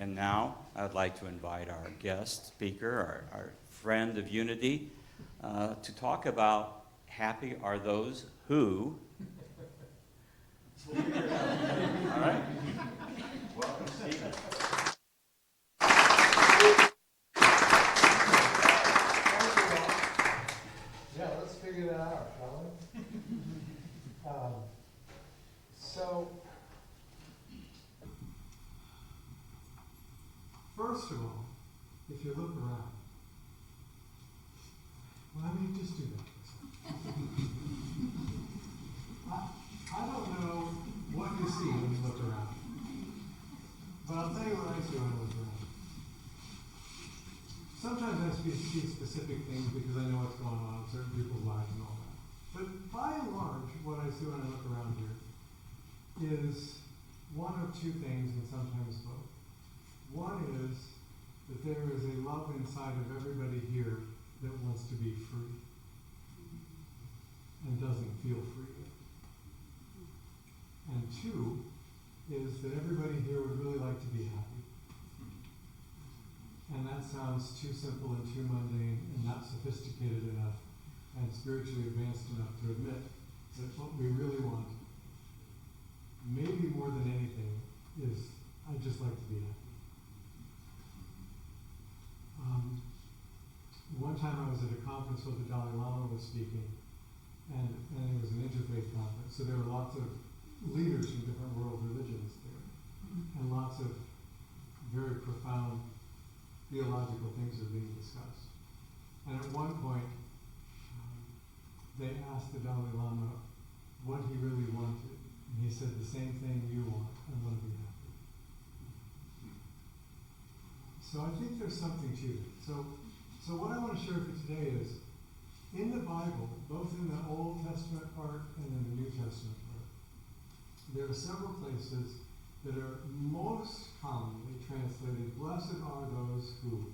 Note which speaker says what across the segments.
Speaker 1: And now I'd like to invite our guest speaker, our friend of unity, to talk about happy are those who. All right. Welcome, Stephen.
Speaker 2: Yeah, let's figure that out, shall we? First of all, if you look around, well, let me just do that for a second. I don't know what you see when you look around, but I'll tell you what I see when I look around. Sometimes I see specific things because I know what's going on in certain people's lives and all that. But by and large, what I see when I look around here is one of two things, and sometimes both. One is that there is a love inside of everybody here that wants to be free and doesn't feel free. And two is that everybody here would really like to be happy. And that sounds too simple and too mundane and not sophisticated enough and spiritually advanced enough to admit that what we really want, maybe more than anything, is I'd just like to be happy. One time I was at a conference where the Dalai Lama was speaking, and it was an interfaith conference, so there were lots of leaders from different world religions there, and lots of very profound theological things are being discussed. And at one point, they asked the Dalai Lama what he really wanted, and he said, the same thing you want, I want to be happy. So I think there's something to it. So what I want to share with you today is, in the Bible, both in the Old Testament part and in the New Testament part, there are several places that are most commonly translated, blessed are those who.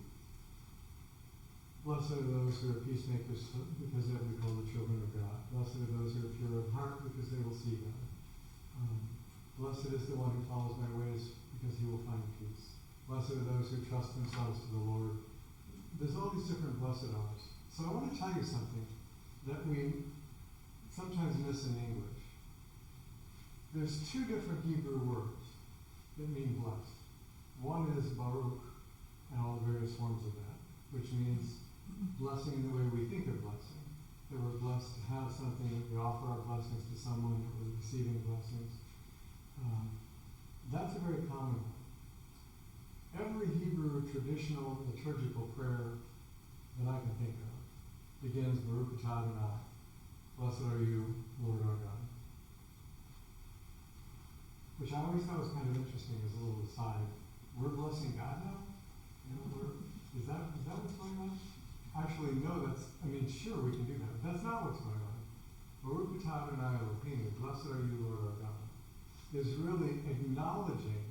Speaker 2: Blessed are those who are peacemakers because they will be called the children of God. Blessed are those who are pure of heart because they will see God. Blessed is the one who follows my ways because he will find peace. Blessed are those who trust themselves to the Lord. There's all these different blessed are's. So I want to tell you something that we sometimes miss in English. There's two different Hebrew words that mean blessed. One is Baruch, and all the various forms of that, which means blessing in the way we think of blessing. That we're blessed to have something, that we offer our blessings to someone, that we're receiving blessings. That's a very common one. Every Hebrew traditional liturgical prayer that I can think of begins Baruch atah Adonai, blessed are you, Lord our God. Which I always thought was kind of interesting as a little aside. We're blessing God now? Is that what's going on? Actually, no, sure we can do that. That's not what's going on. Baruch atah Adonai Eloheinu, blessed are you, Lord our God, is really acknowledging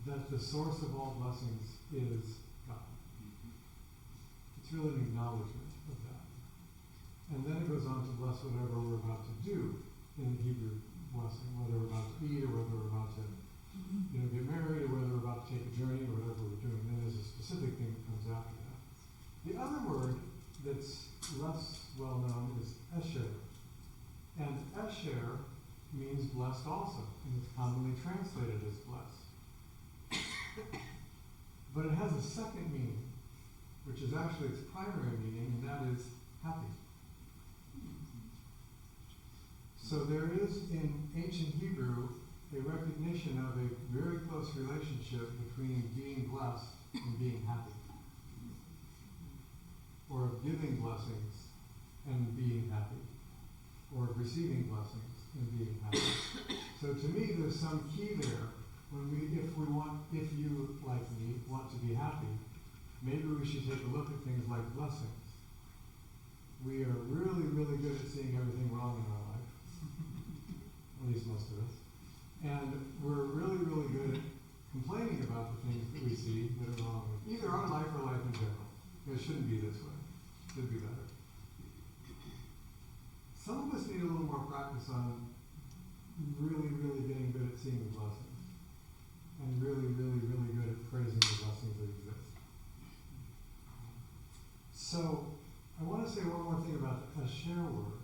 Speaker 2: that the source of all blessings is God. It's really an acknowledgement of that. And then it goes on to bless whatever we're about to do in the Hebrew blessing, whether we're about to eat or whether we're about to get married or whether we're about to take a journey or whatever we're doing. Then there's a specific thing that comes after that. The other word that's less well known is Esher. And Esher means blessed also, and it's commonly translated as blessed. But it has a second meaning, which is actually its primary meaning, and that is happy. So there is in ancient Hebrew a recognition of a very close relationship between being blessed and being happy, or of giving blessings and being happy, or of receiving blessings and being happy. So to me, there's some key there. If you, like me, want to be happy, maybe we should take a look at things like blessings. We are really, really good at seeing everything wrong in our life, at least most of us. And we're really, really good at complaining about the things that we see that are wrong with either our life or life in general. It shouldn't be this way. It should be better. Some of us need a little more practice on really, really getting good at seeing the blessings. And really, really, really good share word.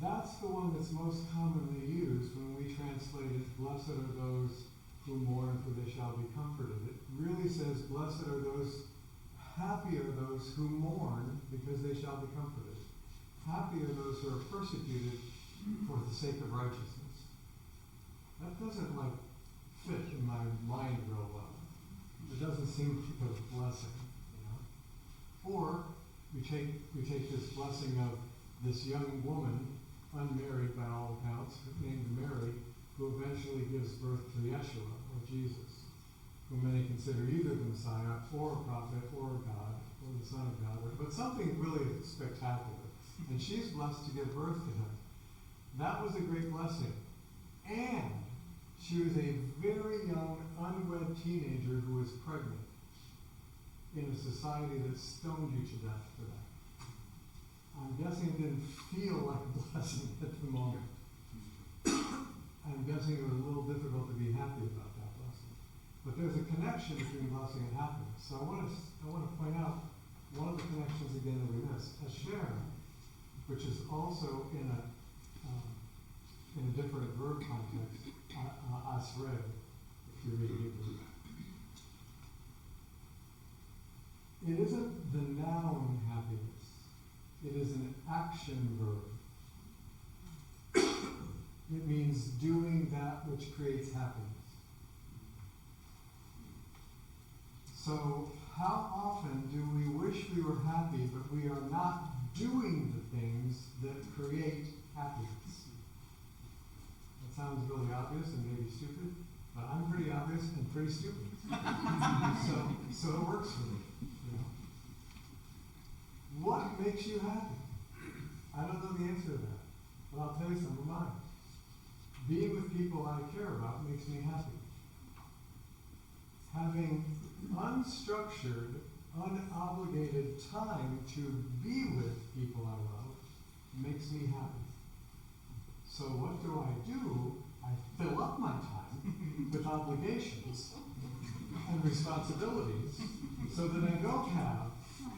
Speaker 2: That's the one that's most commonly used when we translate it, blessed are those who mourn, for they shall be comforted. It really says, blessed are those, happy are those who mourn, because they shall be comforted. Happy are those who are persecuted for the sake of righteousness. That doesn't fit in my mind real well. It doesn't seem like a blessing, you know. Or we take this blessing of this young woman, unmarried by all accounts, named Mary, who eventually gives birth to Yeshua, or Jesus, who many consider either the Messiah, or a prophet, or God, or the Son of God, but something really spectacular. And she's blessed to give birth to him. That was a great blessing. And she was a very young, unwed teenager who was pregnant in a society that stoned you to death for that. I'm guessing it didn't feel like a blessing at the moment. I'm guessing it was a little difficult to be happy about that blessing. But there's a connection between blessing and happiness. So I want to point out one of the connections again that we missed. Asher, which is also in a different verb context, asre, if you read Hebrew. It isn't the noun happiness. It is an action verb. It means doing that which creates happiness. So, how often do we wish we were happy, but we are not doing the things that create happiness? That sounds really obvious and maybe stupid, but I'm pretty obvious and pretty stupid. so it works for me. You know? What makes you happy? I don't know the answer to that, but I'll tell you some of mine. Being with people I care about makes me happy. Having unstructured, unobligated time to be with people I love makes me happy. So what do? I fill up my time with obligations and responsibilities so that I don't have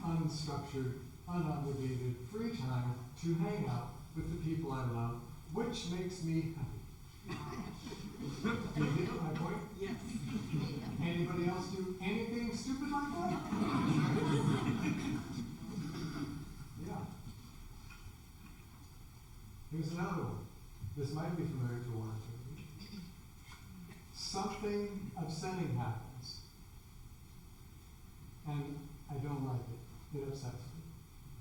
Speaker 2: unstructured, unobligated, free time to hang out with the people I love, which makes me happy. Do you get my point?
Speaker 3: Yes.
Speaker 2: Anybody else do anything stupid like that? Yeah. Here's another one. This might be familiar to one or two of you. Something upsetting happens, and I don't like it. It upsets me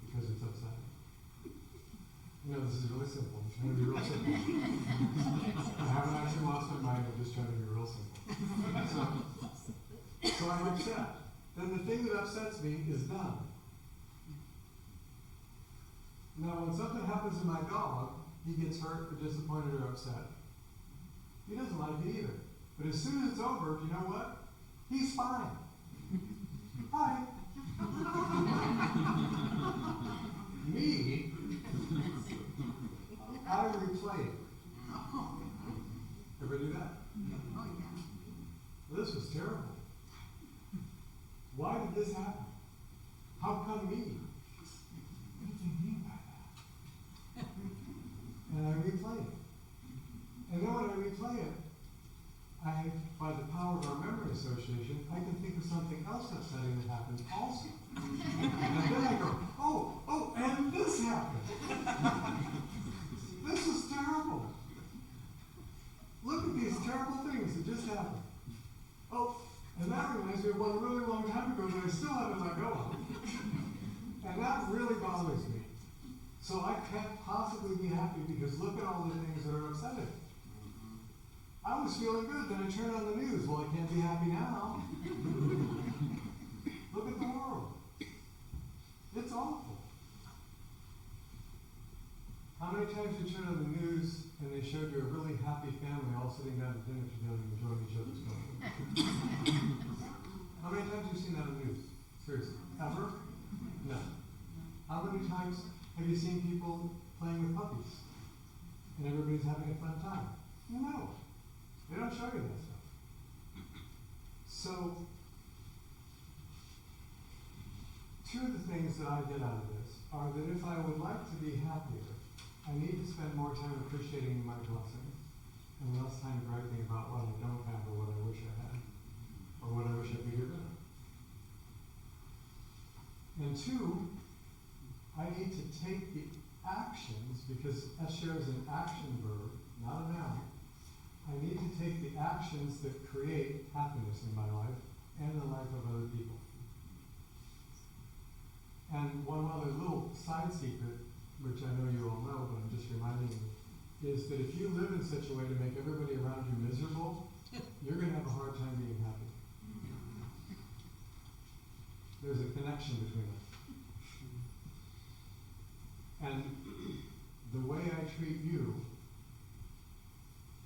Speaker 2: because it's upsetting. No, this is really simple. I'm trying to be real simple. I haven't actually lost my mind. I'm just trying to be real simple. So I'm upset. Then the thing that upsets me is done. Now, when something happens to my dog, he gets hurt or disappointed or upset. He doesn't like it either. But as soon as it's over, you know what? He's fine. Hi. Me, I replay it. Ever do that?
Speaker 3: Oh, yeah.
Speaker 2: Well, this was terrible. Why did this happen? How come me? What did they mean by that? And I replay it. And then when I replay it, by the power of our memory association, I can think of something else upsetting that happened also. And then I go, oh, and this happened. This is terrible. Look at these terrible things that just happened. Oh, and that reminds me of one really long time ago that I still haven't let go of. And that really bothers me. So I can't possibly be happy because look at all the things that are upsetting. I was feeling good, then I turned on the news. Well, I can't be happy now. Look at the world. It's awful. How many times you turn on the news and they showed you a really happy family all sitting down at dinner together and enjoying each other's company? How many times have you seen that on the news? Seriously. Ever? No. How many times have you seen people playing with puppies and everybody's having a fun time? No. They don't show you that stuff. So, two of the things that I get out of this are that if I would like to be happier, I need to spend more time appreciating my blessings and less time griping about what I don't have or what I wish I had or what I wish I could get rid of. And two, I need to take the actions, because Esher is an action verb, not a noun. I need to take the actions that create happiness in my life and the life of other people. And one other little side secret, which I know you all know, but I'm just reminding you, is that if you live in such a way to make everybody around you miserable, you're going to have a hard time being happy. There's a connection between us. And the way I treat you,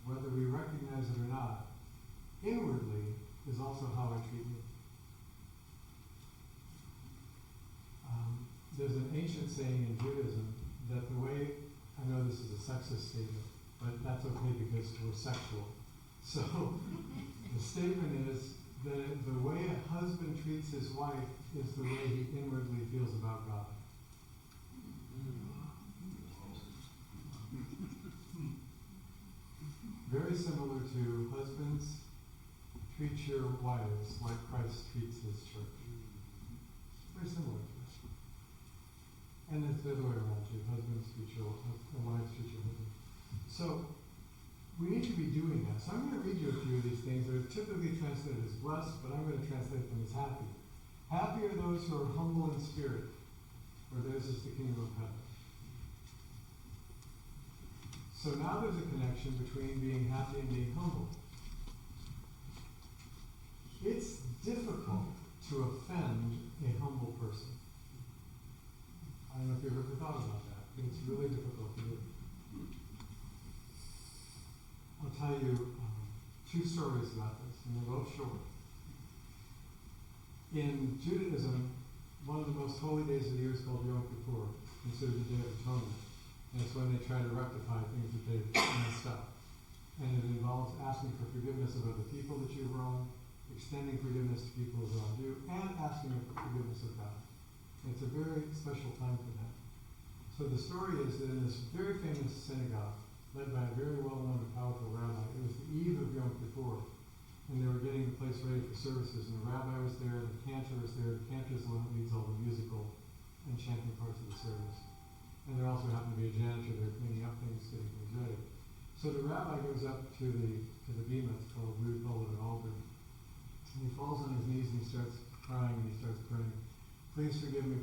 Speaker 2: whether we recognize it or not, inwardly is also how I treat you. There's an ancient saying in Judaism that the way, I know this is a sexist statement, but that's okay because we're sexual. So the statement is that the way a husband treats his wife is the way he inwardly feels about God. Very similar to husbands, treat your wives like Christ treats his church. Very similar to that. And it's the other way around too. Husbands treat your wives treat your husband. So we need to be doing that. So I'm going to read you a few of these things that are typically translated as blessed, but I'm going to translate them as happy. Happy are those who are humble in spirit, for theirs is the kingdom of heaven. So now there's a connection between being happy and being humble. It's difficult to offend a humble person. I don't know if you've ever thought about that, but it's really difficult to do. I'll tell you two stories about this, and they're both short. In Judaism, one of the most holy days of the year is called Yom Kippur, considered the Day of Atonement. And it's when they try to rectify things that they've messed up. And it involves asking for forgiveness of other people that you've wronged, extending forgiveness to people who wronged you, and asking for forgiveness of God. And it's a very special time for that. So the story is that in this very famous synagogue, led by a very well-known and powerful rabbi, it was the eve of Yom Kippur, and they were getting the place ready for services, and the rabbi was there, and the cantor was there. The cantor is the one that leads all the musical and chanting parts of the service. And there also happened to be a janitor there cleaning up things, getting things ready. So the rabbi goes up to the bema, it's called, we would call it an altar, and he falls on his knees and he starts crying and he starts praying. Please forgive me,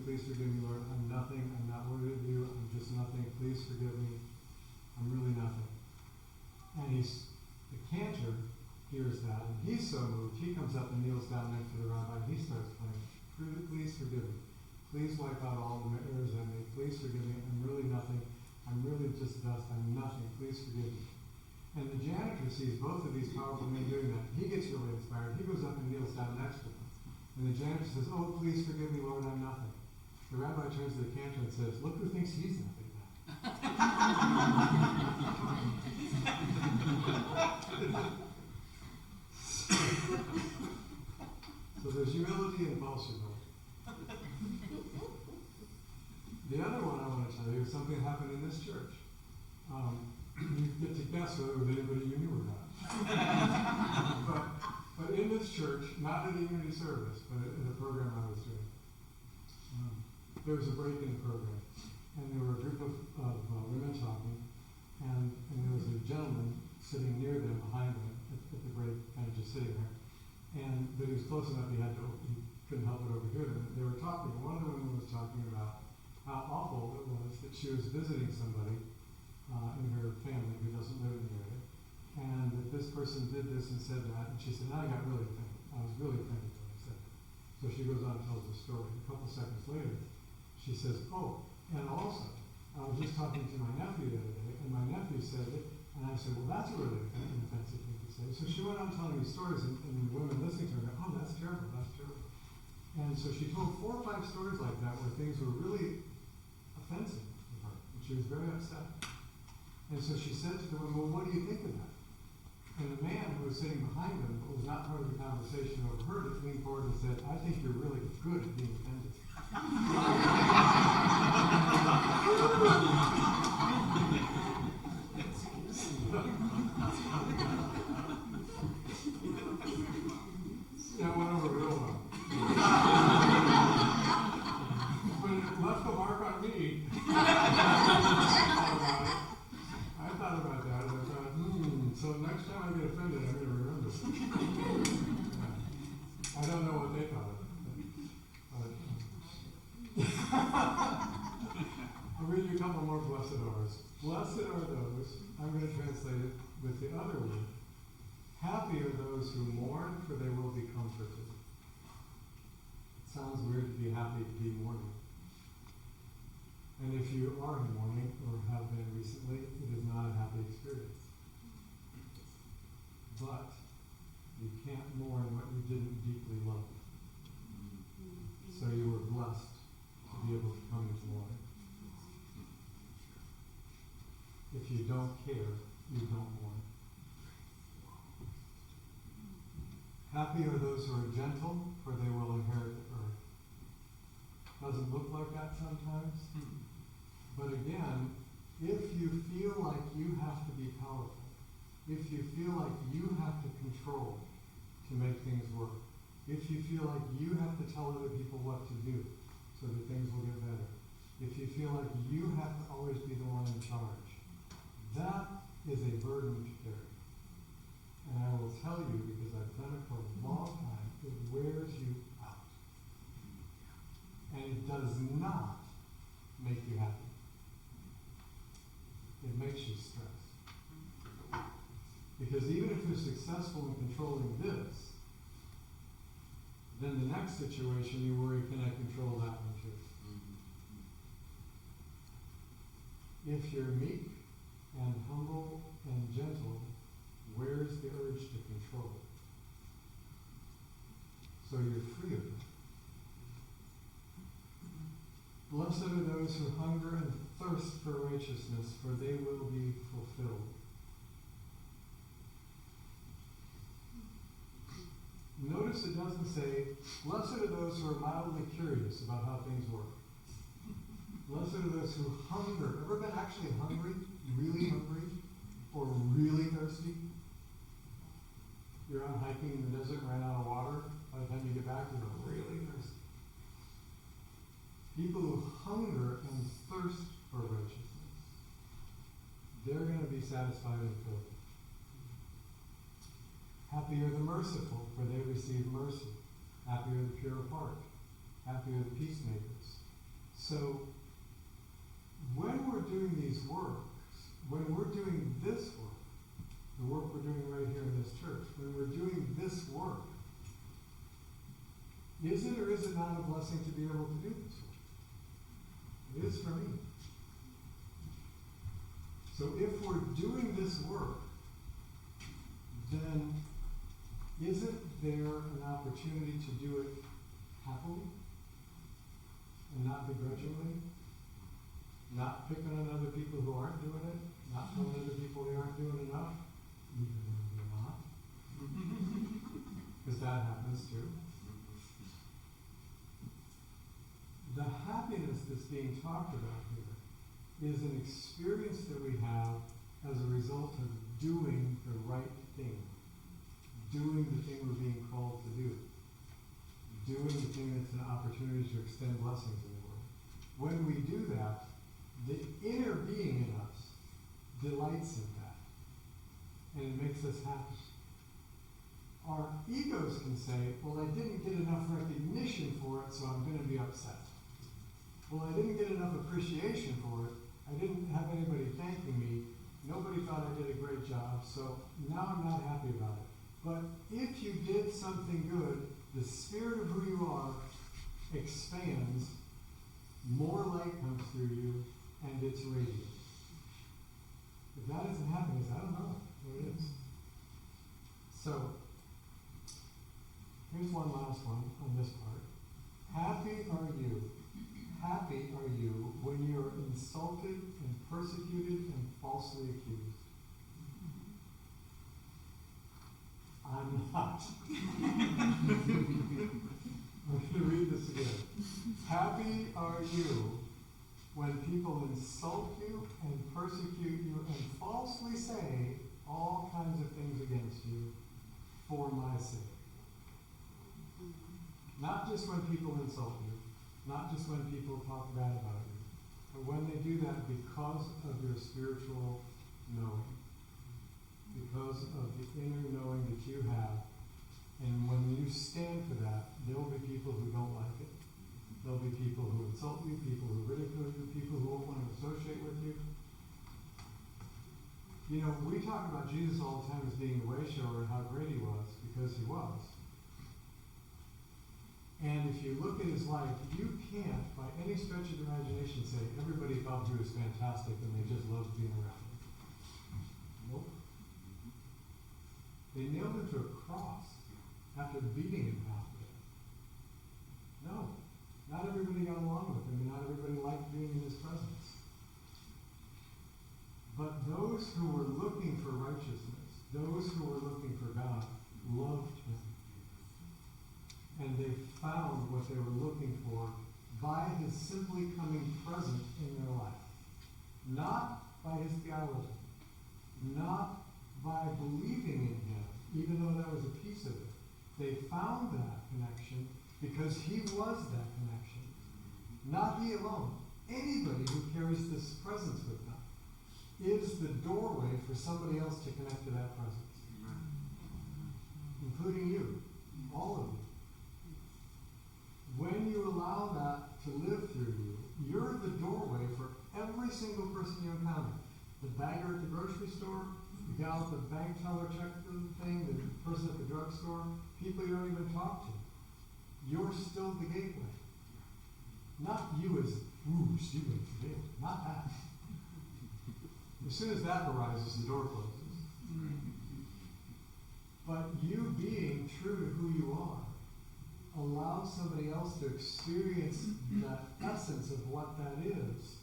Speaker 2: Lord. I'm nothing, I'm not worthy of you, I'm just nothing, please forgive me. I'm really nothing. And the cantor hears that, and he's so moved, he comes up and kneels down next to the rabbi, and he starts praying, please forgive me. Please wipe out all the errors I made. Please forgive me. I'm really nothing. I'm really just dust. I'm nothing. Please forgive me. And the janitor sees both of these powerful men doing that. He gets really inspired. He goes up and kneels down next to them. And the janitor says, oh, please forgive me, Lord, I'm nothing. The rabbi turns to the cantor and says, look who thinks he's nothing now. So there's humility and false humility. The other one I want to tell you is something that happened in this church. You get to guess whether it was anybody you knew or not. but in this church, not at a unity service, but in a program I was doing, there was a break in the program. And there were a group of women talking, and there was a gentleman sitting near them, behind them, at the break, kind of just sitting there. But he was close enough, he couldn't help but overhear them. They were talking, and one of the women was talking about how awful it was that she was visiting somebody in her family who doesn't live in the area, and that this person did this and said that, and she said, I got really offended. I was really offended when I said that. So she goes on and tells the story. A couple seconds later, she says, oh, and also, I was just talking to my nephew the other day, and my nephew said it, and I said, well, that's a really offensive thing to say. So she went on telling me stories, and the women listening to her go, oh, that's terrible, that's terrible. And so she told 4 or 5 stories like that where things were really offensive to her, and she was very upset. And so she said to the woman, well, what do you think of that? And the man who was sitting behind them, but was not part of the conversation, overheard it, leaned forward and said, I think you're really good at being offended. That went over real well. But it left a mark on me. I thought about that, and I thought, so next time I get offended, I'm going to remember. I don't know what they thought of it. I'll read you a couple more blessed are's. Blessed are those, I'm going to translate it with the other word. Happy are those who mourn, for they will be comforted. It sounds weird to be happy to be mourning. And if you are in mourning, or have been recently, it is not a happy experience. But you can't mourn what you didn't deeply love. So you were blessed to be able to come into mourning. If you don't care, you don't mourn. Happy are those who are gentle, for they will inherit the earth. Doesn't look like that sometimes. But again, if you feel like you have to be powerful, if you feel like you have to control to make things work, if you feel like you have to tell other people what to do so that things will get better, if you feel like you have to always be the one in charge, that is a burden to carry. And I will tell you, because I've done it for a long time, it wears you out. And it does not make you happy. It makes you stressed. Because even if you're successful in controlling this, then the next situation you worry, can I control that one too? If you're meek and humble and gentle, where's the urge to control? So you're free of it. Blessed are those who hunger and thirst for righteousness, for they will be fulfilled. Notice it doesn't say, blessed are those who are mildly curious about how things work. Blessed are those who hunger. Ever been actually hungry? Really hungry? Or really thirsty? You're out hiking in the desert, ran out of water. By the time you get back, you're really thirsty. People who hunger and thirst for righteousness, they're going to be satisfied and filled. Happy are the merciful, for they receive mercy. Happy are the pure of heart. Happy are the peacemakers. So, when we're doing these works, when we're doing this work, the work we're doing right here in this church, when we're doing this work, is it or is it not a blessing to be able to do this work? It is for me. So if we're doing this work, then isn't there an opportunity to do it happily and not begrudgingly? Not picking on other people who aren't doing it, not telling other people they aren't doing enough, even when they're not. Because that happens too. The happiness that's being talked about here is an experience that we have as a result of doing the right thing. Doing the thing we're being called to do. Doing the thing that's an opportunity to extend blessings in the world. When we do that, the inner being in us delights in that. And it makes us happy. Our egos can say, well, I didn't get enough recognition for it, so I'm going to be upset. Well, I didn't get enough appreciation for it. I didn't have anybody thanking me. Nobody thought I did a great job, so now I'm not happy about it. But if you did something good, the spirit of who you are expands, more light comes through you, and it's radiant. If that isn't happiness, I don't know what it is. So, here's one last one on this part. Happy are you when you're insulted and persecuted and falsely accused. I'm not. I'm going to read this again. Happy are you when people insult you and persecute you and falsely say all kinds of things against you for my sake. Not just when people insult you, not just when people talk bad about you, but when they do that because of your spiritual knowing, because of the inner knowing that you have. And when you stand for that, there will be people who don't like it. There'll be people who insult you, people who ridicule you, people who won't want to associate with you. You know, we talk about Jesus all the time as being the way shower and how great he was, because he was. And if you look at his life, you can't, by any stretch of the imagination, say everybody thought he was fantastic and they just loved being around him. Nope. They nailed him to a cross after beating him half to death. No. Not everybody got along with him, and not everybody liked being in his presence. But those who were looking for righteousness, those who were looking for God, loved him. And they found what they were looking for by his simply coming present in their life. Not by his theology. Not by believing in him, even though that was a piece of it. They found that connection because he was that connection. Not he alone. Anybody who carries this presence with them is the doorway for somebody else to connect to that presence. Including you. All of you. When you allow that to live through you, you're the doorway for every single person you encounter. The bagger at the grocery store, the gal at the bank teller check thing, the person at the drugstore, people you don't even talk to. You're still the gateway. Not you as, ooh, she went through gateway. Not that. As soon as that arises, the door closes. But you being true to who you are allows somebody else to experience that essence of what that is.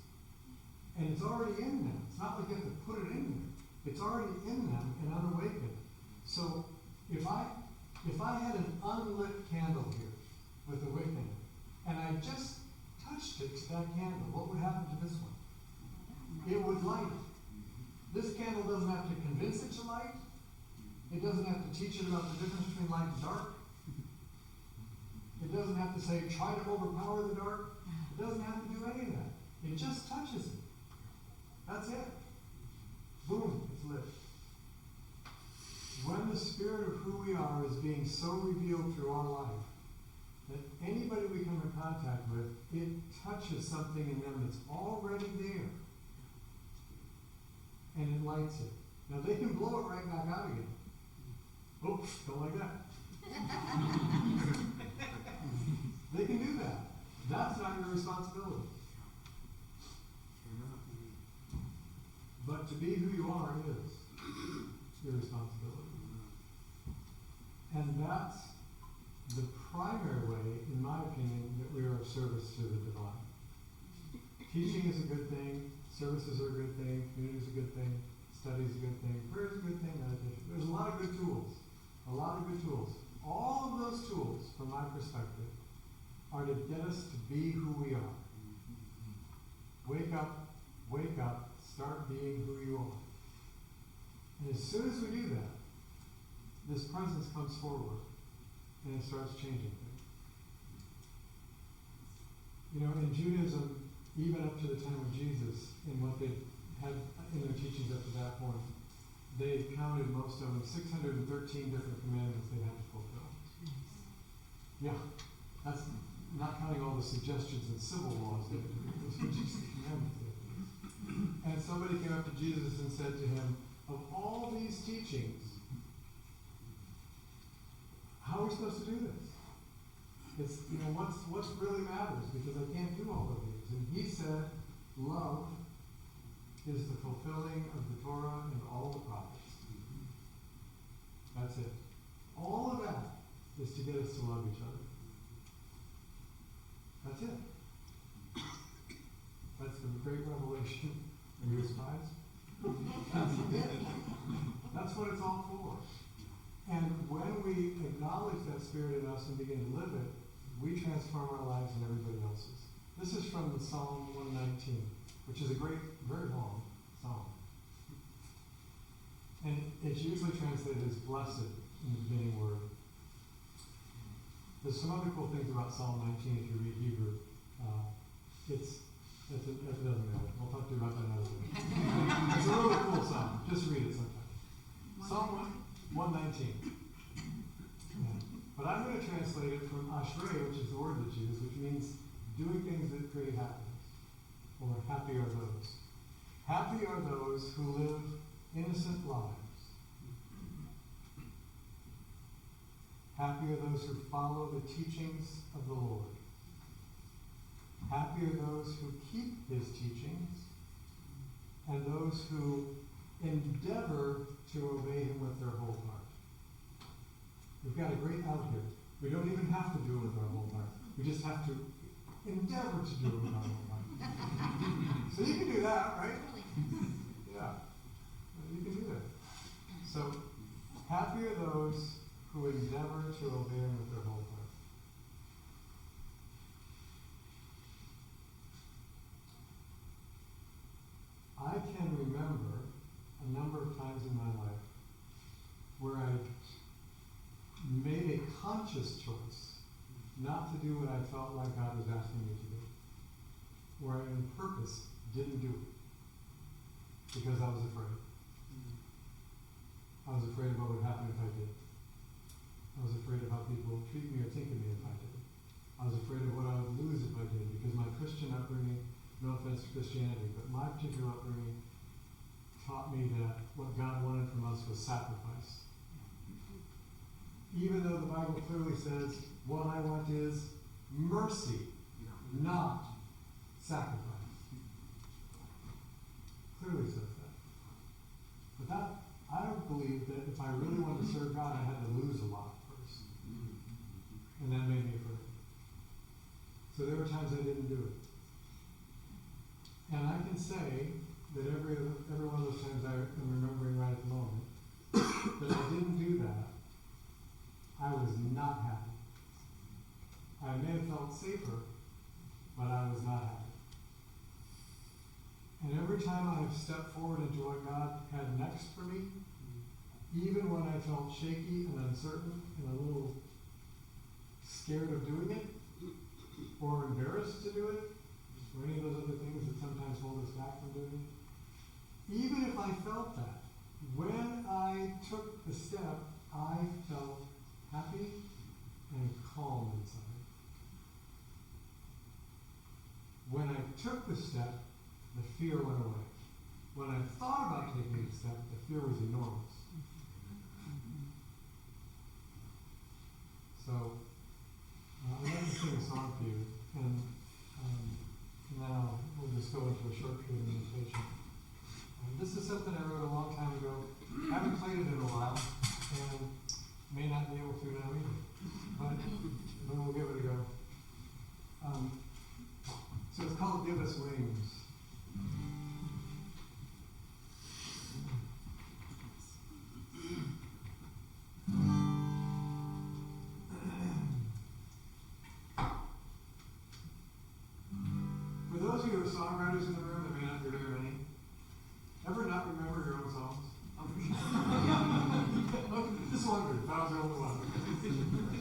Speaker 2: And it's already in them. It's not like you have to put it in there. It's already in them and unawakened. So if I had an unlit candle here with a wick in it, and I just touched it to that candle, what would happen to this one? It would light. This candle doesn't have to convince it to light. It doesn't have to teach it about the difference between light and dark. It doesn't have to say, try to overpower the dark. It doesn't have to do any of that. It just touches it. That's it. Boom, it's lit. When the spirit of who we are is being so revealed through our life, that anybody we come in contact with, it touches something in them that's already there. And it lights it. Now they can blow it right back out again. Oops, don't like that. They can do that. That's not your responsibility. But to be who you are is your responsibility. And that's the primary way, in my opinion, that we are of service to the divine. Teaching is a good thing, services are a good thing, community is a good thing, study is a good thing, prayer is a good thing, meditation. There's a lot of good tools. A lot of good tools. All of those tools, from my perspective, are to get us to be who we are. Wake up, start being who you are. And as soon as we do that, this presence comes forward and it starts changing things. You know, in Judaism, even up to the time of Jesus, in what they had in their teachings up to that point, they counted most of them 613 different commandments they had to fulfill. Yeah, that's not counting all the suggestions and civil laws they had to do. Those were just the commandments they had to do. And somebody came up to Jesus and said to him, of all these teachings, how are we supposed to do this? It's, you know, what's really matters, because I can't do all of these. And he said, love is the fulfilling of the Torah and all the prophets. That's it. All of that is to get us to love each other. That's it. That's the great revelation. Are you surprised? That's it. That's what it's all for. And when we acknowledge that spirit in us and begin to live it, we transform our lives and everybody else's. This is from Psalm 119, which is a great, very long psalm. And it's usually translated as blessed in the beginning word. There's some other cool things about Psalm 19 if you read Hebrew. It doesn't matter. We'll talk to you about that another day. It's a really cool psalm. Just read it sometime. Psalm 119. Yeah. But I'm going to translate it from ashrei, which is the word that's used, which means doing things that create happiness. Or happy are those. Happy are those who live innocent lives. Happy are those who follow the teachings of the Lord. Happy are those who keep his teachings, and those who endeavor to obey him with their whole heart. We've got a great out here. We don't even have to do it with our whole heart. We just have to endeavor to do it with our whole heart. So you can do that, right? Yeah. You can do that. So, happy are those who endeavor to obey him with their whole heart. I can remember a number of times in my life where I made a conscious choice not to do what I felt like God was asking me to do. Where I on purpose didn't do it because I was afraid. I was afraid of what would happen if I did. I was afraid of how people would treat me or think of me if I did. I was afraid of what I would lose if I did, because my Christian upbringing, no offense to Christianity, but my particular upbringing taught me that what God wanted from us was sacrifice. Even though the Bible clearly says, what I want is mercy, not sacrifice. Clearly says that. But that, I don't believe that if I really wanted to serve God, I had to lose a lot first. And that made me afraid. So there were times I didn't do it. And I can say that every one of those times I am remembering right at the moment, that I didn't do that, I was not happy. I may have felt safer, but I was not happy. And every time I have stepped forward into what God had next for me, even when I felt shaky and uncertain and a little scared of doing it, or embarrassed to do it, or any of those other things that sometimes hold us back from doing it, even if I felt that, when I took the step, I felt happy and calm inside. When I took the step, the fear went away. When I thought about taking the step, the fear was enormous. So, I'd like to sing a song for you, and now we'll just go into a short period of meditation. This is something I wrote a long time ago. I haven't played it in a while, and may not be able to now either. But we'll give it a go. So it's called Give Us Wings. For those of you who are songwriters in the room, there may not be very many, ever not remember your own songs? Just wondered if I was the only one.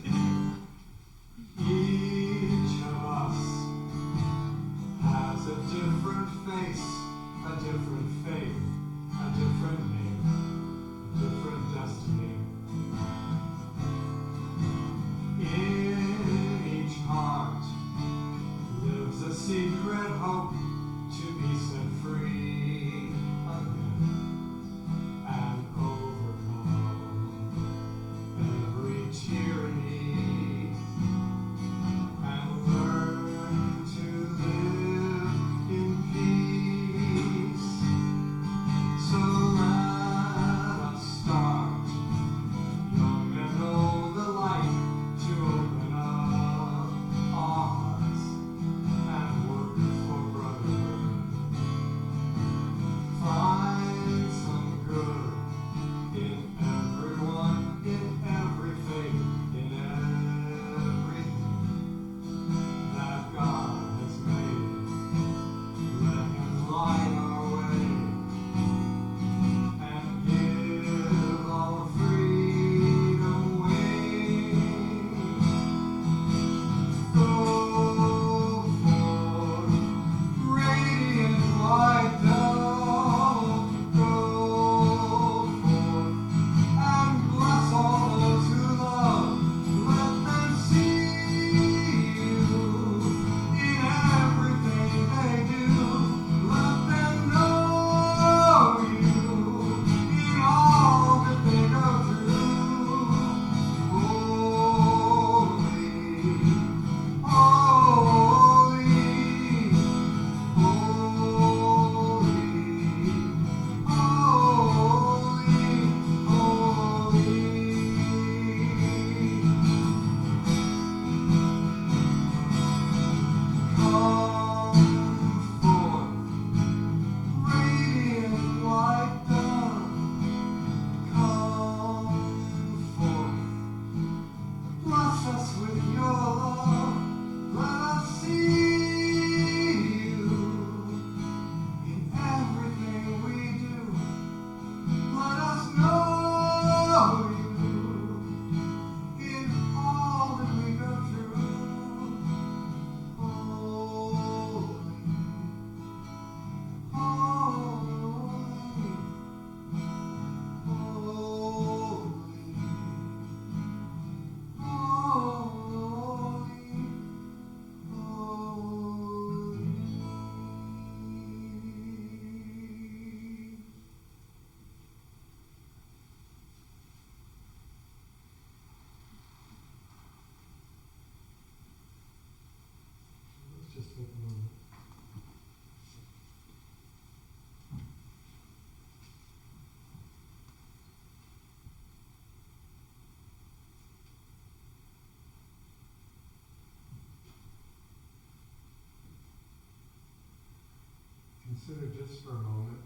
Speaker 2: consider just for a moment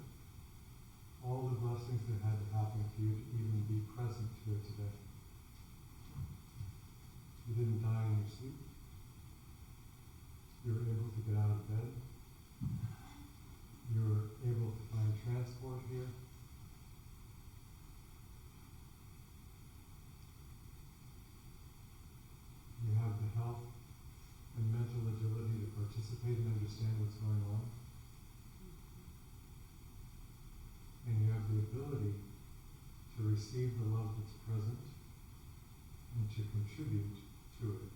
Speaker 2: all the blessings that had to happen for you to even be present here today. You didn't die in your sleep. You were able to get out of bed. You were able to find transport here. You have the health and mental agility to participate and understand what's going on. And you have the ability to receive the love that's present and to contribute to it.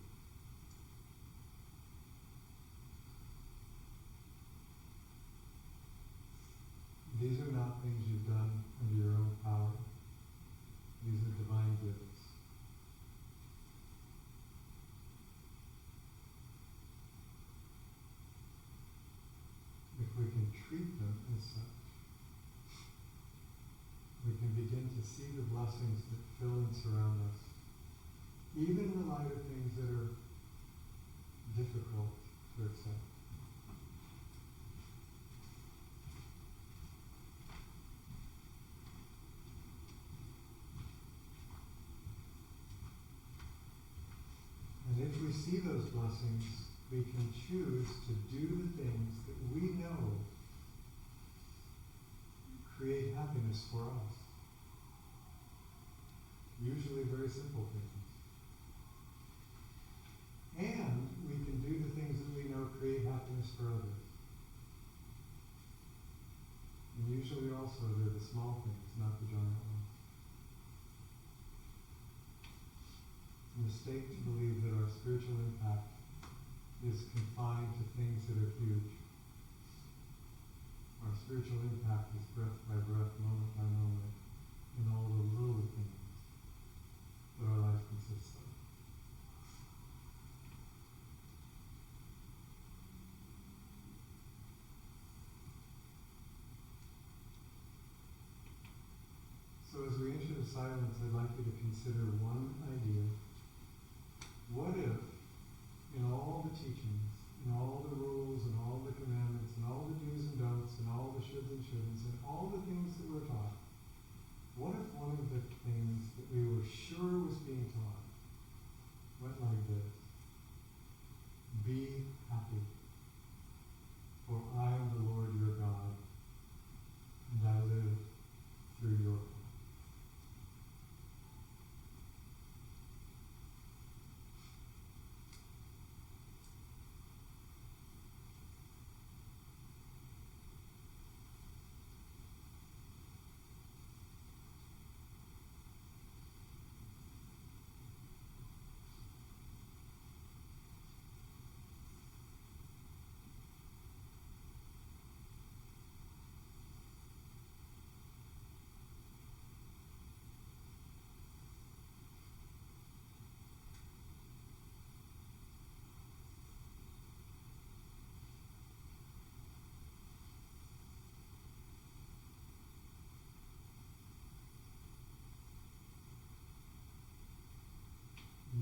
Speaker 2: These are not things you've done under your own power. These are divine gifts. If we can treat them as such, we can begin to see the blessings that fill and surround us, even in the light of things that are difficult to accept. And if we see those blessings, we can choose to do the things that we know create happiness for us. Usually very simple things. And we can do the things that we know create happiness for others. And usually also they're the small things, not the giant ones. It's a mistake to believe that our spiritual impact is confined to things that are huge. Our spiritual impact is breath by breath, moment by moment, in all the little things that our life consists of. So as we enter the silence, I'd like you to consider one idea. What if, in all the teachings, in all the rules, and all the commandments, and all the do's and don'ts, and all the shoulds and shouldn'ts, and all the things that we're taught, what if one of the things that we were sure was being taught went like this? Be happy, for I am the Lord your God, and I live through your heart.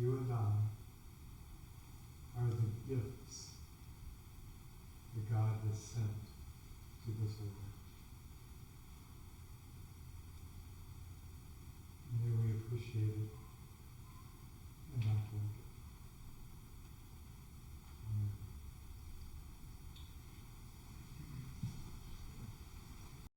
Speaker 2: You and I are the gifts that God has sent to this world.